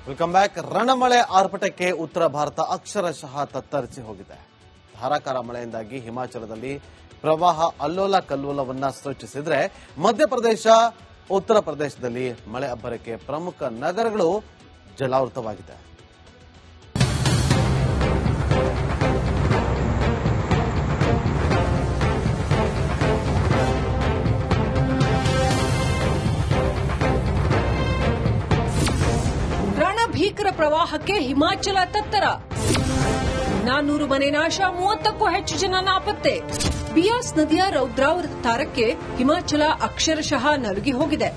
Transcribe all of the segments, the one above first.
Welcome back. ರಣಮಳೆ ಆರ್ಭಟಕ್ಕೆ ಉತ್ತರ ಭಾರತ ಅಕ್ಷರಶಃ ತತ್ತರಿಸಿ ಹೋಗಿದೆ. ಧಾರಾಕಾರ ಮಳೆಯಿಂದಾಗಿ ಹಿಮಾಚಲದಲ್ಲಿ ಪ್ರವಾಹ ಅಲ್ಲೋಲ ಕಲ್ಲೋಲವನ್ನ ಸೃಷ್ಟಿಸಿದ್ರೆ ಮಧ್ಯಪ್ರದೇಶ, ಉತ್ತರ ಪ್ರದೇಶದಲ್ಲಿ ಮಳೆ ಅಬ್ಬರಕ್ಕೆ ಪ್ರಮುಖ ನಗರಗಳು ಜಲಾವೃತವಾಗಿದೆ. ಭೀಕರ ಪ್ರವಾಹಕ್ಕೆ ಹಿಮಾಚಲ ತತ್ತರ. 400 ಮನೆ ನಾಶ, 30ಕ್ಕೂ ಹೆಚ್ಚು ಜನ ನಾಪತ್ತೆ. ಬಿಯಾಸ್ ನದಿಯ ರೌದ್ರಾವರದ ತಾರಕ್ಕೆ ಹಿಮಾಚಲ ಅಕ್ಷರಶಃ ನಲುಗಿ ಹೋಗಿದೆ.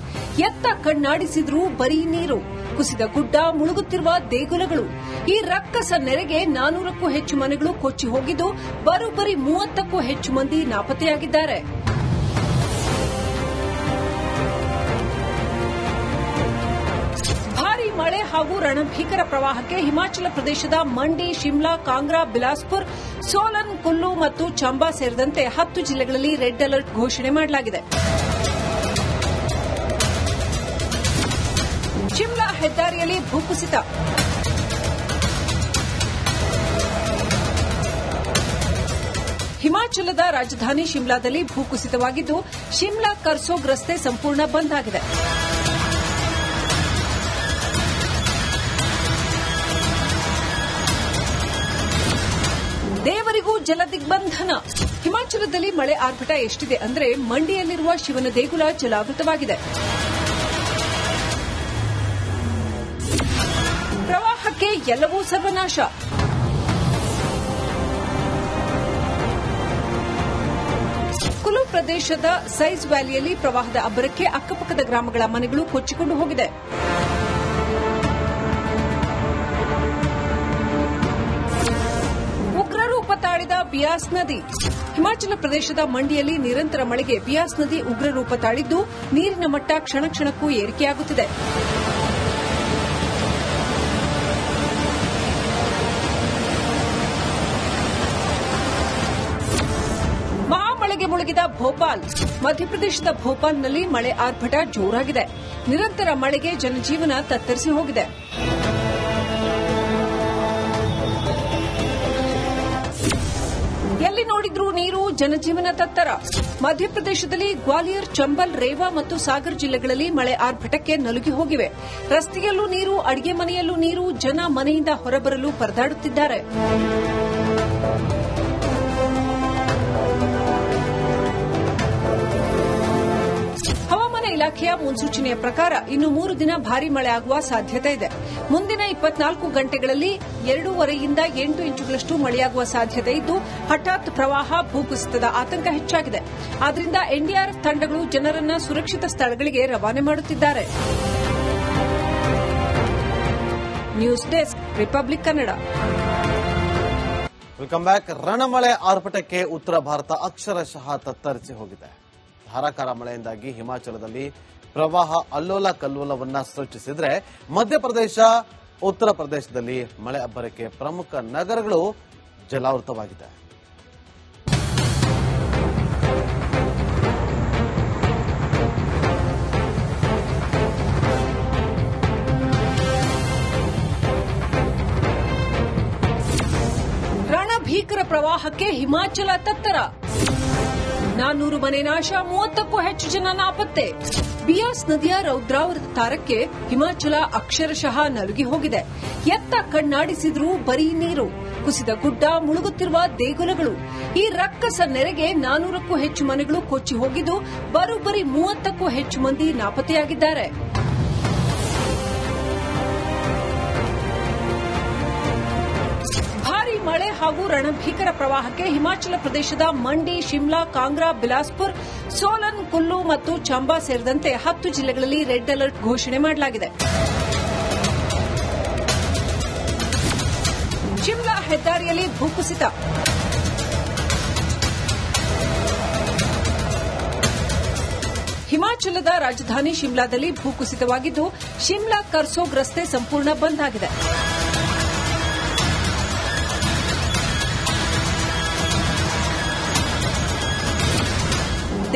ಎತ್ತ ಕಣ್ಣಾಡಿಸಿದ್ರೂ ಬರೀ ನೀರು, ಕುಸಿದ ಗುಡ್ಡ, ಮುಳುಗುತ್ತಿರುವ ದೇಗುಲಗಳು. ಈ ರಕ್ಕಸ ನೆರೆಗೆ 400ಕ್ಕೂ ಹೆಚ್ಚು ಮನೆಗಳು ಕೊಚ್ಚಿ ಹೋಗಿದ್ದು, ಬರೋಬ್ಬರಿ 30ಕ್ಕೂ ಹೆಚ್ಚು ಮಂದಿ ನಾಪತ್ತೆಯಾಗಿದ್ದಾರೆ. ಮಳೆ ಹಾಗೂ ರಣಭೀಕರ ಪ್ರವಾಹಕ್ಕೆ ಹಿಮಾಚಲ ಪ್ರದೇಶದ ಮಂಡಿ, ಶಿಮ್ಲಾ, ಕಾಂಗ್ರಾ, ಬಿಲಾಸ್ಪುರ್, ಸೋಲನ್, ಕುಲ್ಲು ಮತ್ತು ಚಂಬಾ ಸೇರಿದಂತೆ 10 ಜಿಲ್ಲೆಗಳಲ್ಲಿ ರೆಡ್ ಅಲರ್ಟ್ ಘೋಷಣೆ ಮಾಡಲಾಗಿದೆ. ಶಿಮ್ಲಾ ಹೆದ್ದಾರಿಯಲ್ಲಿ ಭೂಕುಸಿತ. ಹಿಮಾಚಲದ ರಾಜಧಾನಿ ಶಿಮ್ಲಾದಲ್ಲಿ ಭೂಕುಸಿತವಾಗಿದ್ದು, ಶಿಮ್ಲಾ ಕರ್ಸೋಗ್ ರಸ್ತೆ ಸಂಪೂರ್ಣ ಬಂದ್ ಆಗಿದೆ. ದೇವರಿಗೂ ಜಲ ದಿಗ್ಬಂಧನ. ಹಿಮಾಚಲದಲ್ಲಿ ಮಳೆ ಆರ್ಭಟ ಎಷ್ಟಿದೆ ಅಂದ್ರೆ ಮಂಡಿಯಲ್ಲಿರುವ ಶಿವನ ದೇಗುಲ ಜಲಾವೃತವಾಗಿದೆ. ಪ್ರವಾಹಕ್ಕೆ ಎಲ್ಲವೂ ಸರ್ವನಾಶ. ಕುಲು ಪ್ರದೇಶದ ಸೈಜ್ ವ್ಯಾಲಿಯಲ್ಲಿ ಪ್ರವಾಹದ ಅಬ್ಬರಕ್ಕೆ ಅಕ್ಕಪಕ್ಕದ ಗ್ರಾಮಗಳ ಮನೆಗಳು ಕೊಚ್ಚಿಕೊಂಡು ಹೋಗಿದೆ. ಉಗ್ರರೂಪ ತಾಳಿದ ಬಿಯಾಸ್ ನದಿ. ಹಿಮಾಚಲ ಪ್ರದೇಶದ ಮಂಡಿಯಲ್ಲಿ ನಿರಂತರ ಮಳೆಗೆ ಬಿಯಾಸ್ ನದಿ ಉಗ್ರರೂಪ ತಾಳಿದ್ದು, ನೀರಿನ ಮಟ್ಟ ಕ್ಷಣ ಕ್ಷಣಕ್ಕೂ ಏರಿಕೆಯಾಗುತ್ತಿದೆ. ಮಹಾಮಳೆಗೆ ಮುಳುಗಿದ ಭೋಪಾಲ್. ಮಧ್ಯಪ್ರದೇಶದ ಭೋಪಾಲ್ನಲ್ಲಿ ಮಳೆ ಆರ್ಭಟ ಜೋರಾಗಿದೆ. ನಿರಂತರ ಮಳೆಗೆ ಜನಜೀವನ ತತ್ತರಿಸಿ ಹೋಗಿದೆ. ಎಲ್ಲಿ ನೋಡಿದ್ರೂ ನೀರು, ಜನಜೀವನ ತತ್ತರ. ಮಧ್ಯಪ್ರದೇಶದಲ್ಲಿ ಗ್ವಾಲಿಯರ್, ಚಂಬಲ್, ರೇವಾ ಮತ್ತು ಸಾಗರ್ ಜಿಲ್ಲೆಗಳಲ್ಲಿ ಮಳೆ ಆರ್ಭಟಕ್ಕೆ ನಲುಗಿ ಹೋಗಿವೆ. ರಸ್ತೆಯಲ್ಲೂ ನೀರು, ಅಡಿಗೆ ಮನೆಯಲ್ಲೂ ನೀರು. ಜನ ಮನೆಯಿಂದ ಹೊರಬರಲು ಪರದಾಡುತ್ತಿದ್ದಾರೆ. ಹವಾಮಾನ ಇಲಾಖೆಯ ಮುನ್ಸೂಚನೆಯ ಪ್ರಕಾರ ಇನ್ನು 3 ದಿನ ಭಾರೀ ಮಳೆ ಆಗುವ ಸಾಧ್ಯತೆ ಇದೆ. ಮುಂದಿನ 24 ಗಂಟೆಗಳಲ್ಲಿ 2.5 ರಿಂದ 8 ಇಂಚುಗಳಷ್ಟು ಮಳೆಯಾಗುವ ಸಾಧ್ಯತೆ ಇದ್ದು, ಹಠಾತ್ ಪ್ರವಾಹ, ಭೂಕುಸಿತದ ಆತಂಕ ಹೆಚ್ಚಾಗಿದೆ. ಆದ್ದರಿಂದ ಎನ್ಡಿಆರ್ಎಫ್ ತಂಡಗಳು ಜನರನ್ನ ಸುರಕ್ಷಿತ ಸ್ಥಳಗಳಿಗೆ ರವಾನೆ ಮಾಡುತ್ತಿದ್ದಾರೆ. News desk, Republic Kannada. Welcome back. ರಣಮಳೆ ಆರ್ಭಟಕ್ಕೆ ಉತ್ತರ ಭಾರತ ಅಕ್ಷರಶಃ ತತ್ತರಿಸಿ ಹೋಗಿದೆ. ಧಾರಾಕಾರ ಮಳೆಯಿಂದಾಗಿ ಹಿಮಾಚಲದಲ್ಲಿ ಪ್ರವಾಹ ಅಲ್ಲೋಲ ಕಲ್ಲೋಲವನ್ನ ಸೃಷ್ಟಿಸಿದ್ರೆ ಮಧ್ಯಪ್ರದೇಶ, ಉತ್ತರ ಪ್ರದೇಶದಲ್ಲಿ ಮಳೆ ಅಬ್ಬರಕ್ಕೆ ಪ್ರಮುಖ ನಗರಗಳು ಜಲಾವೃತವಾಗಿದೆ. ರಣಭೀಕರ ಪ್ರವಾಹಕ್ಕೆ ಹಿಮಾಚಲ ತತ್ತರ. 400 ಮನೆ ನಾಶ, 30ಕ್ಕೂ ಹೆಚ್ಚು ಜನ ನಾಪತ್ತೆ. ಬಿಯಾಸ್ ನದಿಯ ರೌದ್ರಾವರದ ತಾರಕ್ಕೆ ಹಿಮಾಚಲ ಅಕ್ಷರಶಃ ನಲುಗಿ ಹೋಗಿದೆ. ಎತ್ತ ಕಣ್ಣಾಡಿಸಿದ್ರೂ ಬರೀ ನೀರು, ಕುಸಿದ ಗುಡ್ಡ, ಮುಳುಗುತ್ತಿರುವ ದೇಗುಲಗಳು. ಈ ರಕ್ಕಸ ನೆರೆಗೆ 400ಕ್ಕೂ ಹೆಚ್ಚು ಮನೆಗಳು ಕೊಚ್ಚಿ ಹೋಗಿದ್ದು, ಬರೋಬ್ಬರಿ 30ಕ್ಕೂ ಹೆಚ್ಚು ಮಂದಿ ನಾಪತ್ತೆಯಾಗಿದ್ದಾರೆ. ಮಳೆ ಹಾಗೂ ರಣಭೀಕರ ಪ್ರವಾಹಕ್ಕೆ ಹಿಮಾಚಲ ಪ್ರದೇಶದ ಮಂಡಿ, ಶಿಮ್ಲಾ, ಕಾಂಗ್ರಾ, ಬಿಲಾಸ್ಪುರ್, ಸೋಲನ್, ಕುಲ್ಲು ಮತ್ತು ಚಂಬಾ ಸೇರಿದಂತೆ 10 ಜಿಲ್ಲೆಗಳಲ್ಲಿ ರೆಡ್ ಅಲರ್ಟ್ ಘೋಷಣೆ ಮಾಡಲಾಗಿದೆ. ಶಿಮ್ಲಾ ಹೆದ್ದಾರಿಯಲ್ಲಿ ಭೂಕುಸಿತ. ಹಿಮಾಚಲದ ರಾಜಧಾನಿ ಶಿಮ್ಲಾದಲ್ಲಿ ಭೂಕುಸಿತವಾಗಿದ್ದು, ಶಿಮ್ಲಾ ಕರ್ಸೋಗ್ ರಸ್ತೆ ಸಂಪೂರ್ಣ ಬಂದ್ ಆಗಿದೆ.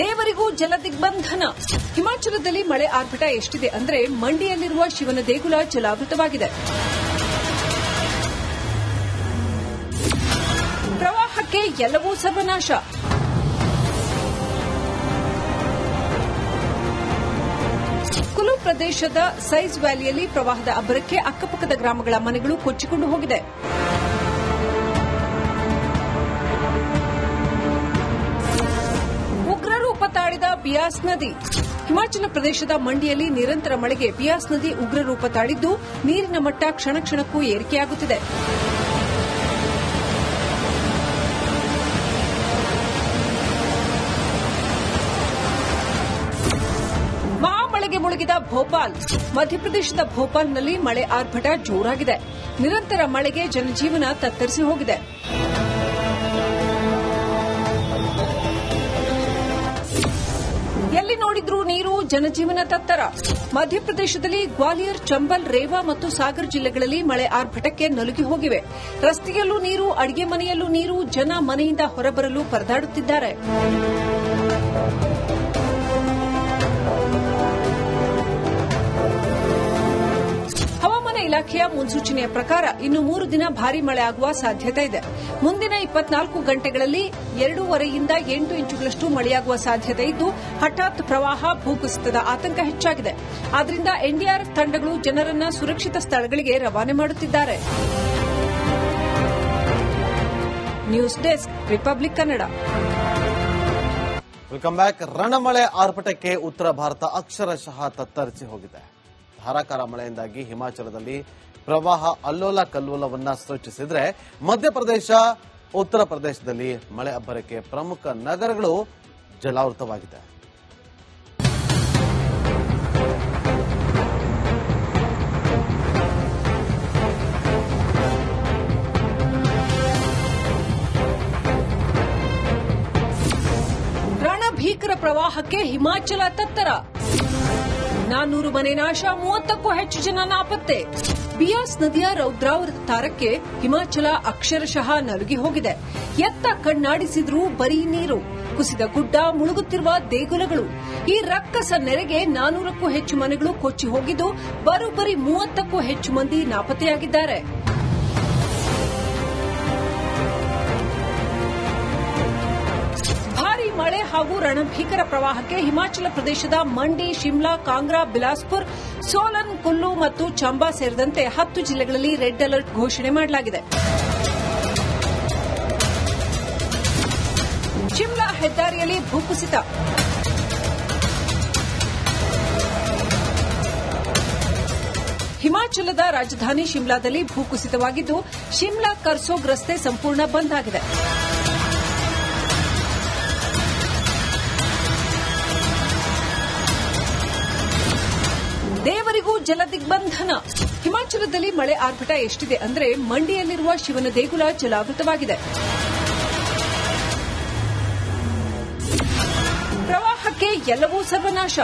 ದೇವರಿಗೂ ಜಲದಿಗ್ಬಂಧನ. ಹಿಮಾಚಲದಲ್ಲಿ ಮಳೆ ಆರ್ಭಟ ಎಷ್ಟಿದೆ ಅಂದ್ರೆ ಮಂಡಿಯಲ್ಲಿರುವ ಶಿವನ ದೇಗುಲ ಜಲಾವೃತವಾಗಿದೆ. ಪ್ರವಾಹಕ್ಕೆ ಎಲ್ಲವೂ ಸರ್ವನಾಶ. ಕುಲು ಪ್ರದೇಶದ ಸೈಜ್ ವ್ಯಾಲಿಯಲ್ಲಿ ಪ್ರವಾಹದ ಅಬ್ಬರಕ್ಕೆ ಅಕ್ಕಪಕ್ಕದ ಗ್ರಾಮಗಳ ಮನೆಗಳು ಕೊಚ್ಚಿಕೊಂಡು ಹೋಗಿದೆ. ಉಗ್ರರೂಪ ತಾಳಿದ ಬಿಯಾಸ್ ನದಿ. ಹಿಮಾಚಲ ಪ್ರದೇಶದ ಮಂಡಿಯಲ್ಲಿ ನಿರಂತರ ಮಳೆಗೆ ಬಿಯಾಸ್ ನದಿ ಉಗ್ರರೂಪ ತಾಳಿದ್ದು ನೀರಿನ ಮಟ್ಟ ಕ್ಷಣ ಕ್ಷಣಕ್ಕೂ ಏರಿಕೆಯಾಗುತ್ತಿದೆ. ಮಹಾಮಳೆಗೆ ಮುಳುಗಿದ ಭೋಪಾಲ್. ಮಧ್ಯಪ್ರದೇಶದ ಭೋಪಾಲ್ನಲ್ಲಿ ಮಳೆ ಆರ್ಭಟ ಜೋರಾಗಿದೆ. ನಿರಂತರ ಮಳೆಗೆ ಜನಜೀವನ ತತ್ತರಿಸಿ ಹೋಗಿದೆ. ಎಲ್ಲಿ ನೋಡಿದ್ರೂ ನೀರು, ಜನಜೀವನ ತತ್ತರ. ಮಧ್ಯಪ್ರದೇಶದಲ್ಲಿ ಗ್ವಾಲಿಯರ್, ಚಂಬಲ್, ರೇವಾ ಮತ್ತು ಸಾಗರ್ ಜಿಲ್ಲೆಗಳಲ್ಲಿ ಮಳೆ ಆರ್ಭಟಕ್ಕೆ ನಲುಗಿ ಹೋಗಿವೆ. ರಸ್ತೆಯಲ್ಲೂ ನೀರು, ಅಡಿಗೆ ಮನೆಯಲ್ಲೂ ನೀರು, ಜನ ಮನೆಯಿಂದ ಹೊರಬರಲು ಪರದಾಡುತ್ತಿದ್ದಾರೆ. ಹವಾಮಾನ ಇಲಾಖೆಯ ಮುನ್ಸೂಚನೆಯ ಪ್ರಕಾರ ಇನ್ನು 3 ದಿನ ಭಾರೀ ಮಳೆ ಆಗುವ ಸಾಧ್ಯತೆ ಇದೆ. ಮುಂದಿನ 24 ಗಂಟೆಗಳಲ್ಲಿ 2.5 ರಿಂದ 8 ಇಂಚುಗಳಷ್ಟು ಮಳೆಯಾಗುವ ಸಾಧ್ಯತೆ ಇದ್ದು, ಹಠಾತ್ ಪ್ರವಾಹ, ಭೂಕುಸಿತದ ಆತಂಕ ಹೆಚ್ಚಾಗಿದೆ. ಆದ್ದರಿಂದ ಎನ್ಡಿಆರ್ಎಫ್ ತಂಡಗಳು ಜನರನ್ನ ಸುರಕ್ಷಿತ ಸ್ಥಳಗಳಿಗೆ ರವಾನೆ ಮಾಡುತ್ತಿದ್ದಾರೆ. News desk, Republic Kannada. Welcome back. ರಣಮಳೆ ಆರ್ಭಟಕ್ಕೆ ಉತ್ತರ ಭಾರತ ಅಕ್ಷರಶಃ ತತ್ತರಿಸಿ ಹೋಗಿದೆ. ಧಾರಾಕಾರ ಮಳೆಯಿಂದಾಗಿ ಹಿಮಾಚಲದಲ್ಲಿ ಪ್ರವಾಹ ಅಲ್ಲೋಲ ಕಲ್ಲೋಲವನ್ನ ಸೃಷ್ಟಿಸಿದ್ರೆ, ಮಧ್ಯಪ್ರದೇಶ, ಉತ್ತರ ಪ್ರದೇಶದಲ್ಲಿ ಮಳೆ ಅಬ್ಬರಕ್ಕೆ ಪ್ರಮುಖ ನಗರಗಳು ಜಲಾವೃತವಾಗಿದೆ. ರಣಭೀಕರ ಪ್ರವಾಹಕ್ಕೆ ಹಿಮಾಚಲ ತತ್ತರ. 400 ಮನೆ ನಾಶ, 30ಕ್ಕೂ ಹೆಚ್ಚು ಜನ ನಾಪತ್ತೆ. ಬಿಯಾಸ್ ನದಿಯ ರೌದ್ರಾವೃತ ತಾರಕ್ಕೆ ಹಿಮಾಚಲ ಅಕ್ಷರಶಃ ನಲುಗಿ ಹೋಗಿದೆ. ಎತ್ತ ಕಣ್ಣಾಡಿಸಿದ್ರೂ ಬರೀ ನೀರು, ಕುಸಿದ ಗುಡ್ಡ, ಮುಳುಗುತ್ತಿರುವ ದೇಗುಲಗಳು. ಈ ರಕ್ಕಸ ನೆರೆಗೆ 400ಕ್ಕೂ ಹೆಚ್ಚು ಮನೆಗಳು ಕೊಚ್ಚಿ ಹೋಗಿದ್ದು, ಬರೋಬ್ಬರಿ 30ಕ್ಕೂ ಹೆಚ್ಚು ಮಂದಿ ನಾಪತ್ತೆಯಾಗಿದ್ದಾರೆ. ಮಳೆ ಹಾಗೂ ರಣಭೀಕರ ಪ್ರವಾಹಕ್ಕೆ ಹಿಮಾಚಲ ಪ್ರದೇಶದ ಮಂಡಿ, ಶಿಮ್ಲಾ, ಕಾಂಗ್ರಾ, ಬಿಲಾಸ್ಪುರ್, ಸೋಲನ್, ಕುಲ್ಲು ಮತ್ತು ಚಂಬಾ ಸೇರಿದಂತೆ 10 ಜಿಲ್ಲೆಗಳಲ್ಲಿ ರೆಡ್ ಅಲರ್ಟ್ ಘೋಷಣೆ ಮಾಡಲಾಗಿದೆ. ಶಿಮ್ಲಾ ಹೆದ್ದಾರಿಯಲ್ಲಿ ಭೂಕುಸಿತ. ಹಿಮಾಚಲದ ರಾಜಧಾನಿ ಶಿಮ್ಲಾದಲ್ಲಿ ಭೂಕುಸಿತವಾಗಿದ್ದು, ಶಿಮ್ಲಾ ಕರ್ಸೋಗ್ ರಸ್ತೆ ಸಂಪೂರ್ಣ ಬಂದ್ ಆಗಿದೆ. ದೇವರಿಗೂ ಜಲದಿಗ್ಬಂಧನ. ಹಿಮಾಚಲದಲ್ಲಿ ಮಳೆ ಆರ್ಭಟ ಎಷ್ಟಿದೆ ಅಂದ್ರೆ ಮಂಡಿಯಲ್ಲಿರುವ ಶಿವನ ದೇಗುಲ ಜಲಾವೃತವಾಗಿದೆ. ಪ್ರವಾಹಕ್ಕೆ ಎಲ್ಲವೂ ಸರ್ವನಾಶ.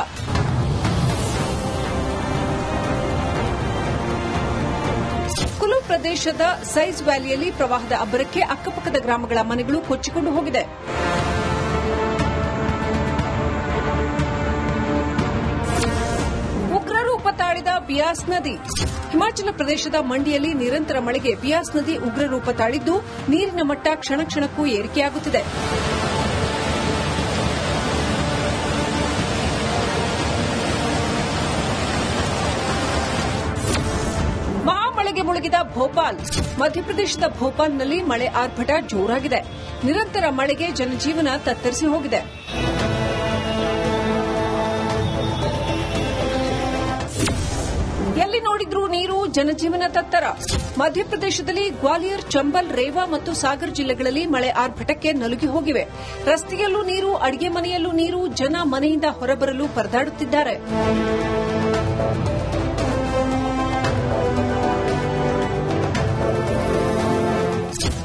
ಕುಲು ಪ್ರದೇಶದ ಸೈಜ್ ವ್ಯಾಲಿಯಲ್ಲಿ ಪ್ರವಾಹದ ಅಬ್ಬರಕ್ಕೆ ಅಕ್ಕಪಕ್ಕದ ಗ್ರಾಮಗಳ ಮನೆಗಳು ಕೊಚ್ಚಿಕೊಂಡು ಹೋಗಿದೆ. ಉಗ್ರರೂಪ ತಾಳಿದ ಬಿಯಾಸ್ ನದಿ. ಹಿಮಾಚಲ ಪ್ರದೇಶದ ಮಂಡಿಯಲ್ಲಿ ನಿರಂತರ ಮಳೆಗೆ ಬಿಯಾಸ್ ನದಿ ಉಗ್ರರೂಪ ತಾಳಿದ್ದು, ನೀರಿನ ಮಟ್ಟ ಕ್ಷಣ ಕ್ಷಣಕ್ಕೂ ಏರಿಕೆಯಾಗುತ್ತಿದೆ. ಮಹಾಮಳೆಗೆ ಮುಳುಗಿದ ಭೋಪಾಲ್. ಮಧ್ಯಪ್ರದೇಶದ ಭೋಪಾಲ್ನಲ್ಲಿ ಮಳೆ ಆರ್ಭಟ ಜೋರಾಗಿದೆ. ನಿರಂತರ ಮಳೆಗೆ ಜನಜೀವನ ತತ್ತರಿಸಿ ಹೋಗಿದೆ. ಎಲ್ಲಿ ನೋಡಿದ್ರೂ ನೀರು, ಜನಜೀವನ ತತ್ತರ. ಮಧ್ಯಪ್ರದೇಶದಲ್ಲಿ ಗ್ವಾಲಿಯರ್, ಚಂಬಲ್, ರೇವಾ ಮತ್ತು ಸಾಗರ್ ಜಿಲ್ಲೆಗಳಲ್ಲಿ ಮಳೆ ಆರ್ಭಟಕ್ಕೆ ನಲುಗಿ ಹೋಗಿವೆ. ರಸ್ತೆಯಲ್ಲೂ ನೀರು, ಅಡಿಗೆ ಮನೆಯಲ್ಲೂ ನೀರು, ಜನ ಮನೆಯಿಂದ ಹೊರಬರಲು ಪರದಾಡುತ್ತಿದ್ದಾರೆ.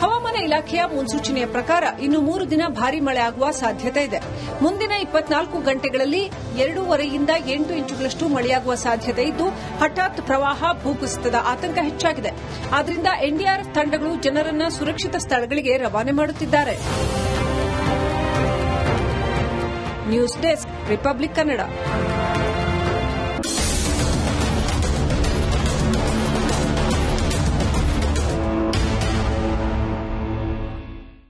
ಹವಾಮಾನ ಇಲಾಖೆಯ ಮುನ್ಸೂಚನೆಯ ಪ್ರಕಾರ ಇನ್ನು 3 ದಿನ ಭಾರೀ ಮಳೆ ಆಗುವ ಸಾಧ್ಯತೆ ಇದೆ. ಮುಂದಿನ 24 ಗಂಟೆಗಳಲ್ಲಿ 2.5 ರಿಂದ 8 ಇಂಚುಗಳಷ್ಟು ಮಳೆಯಾಗುವ ಸಾಧ್ಯತೆ ಇದ್ದು, ಹಠಾತ್ ಪ್ರವಾಹ, ಭೂಕುಸಿತದ ಆತಂಕ ಹೆಚ್ಚಾಗಿದೆ. ಆದ್ದರಿಂದ ಎನ್ಡಿಆರ್ಎಫ್ ತಂಡಗಳು ಜನರನ್ನ ಸುರಕ್ಷಿತ ಸ್ಥಳಗಳಿಗೆ ರವಾನೆ ಮಾಡುತ್ತಿದ್ದಾರೆ. News desk, Republic Kannada.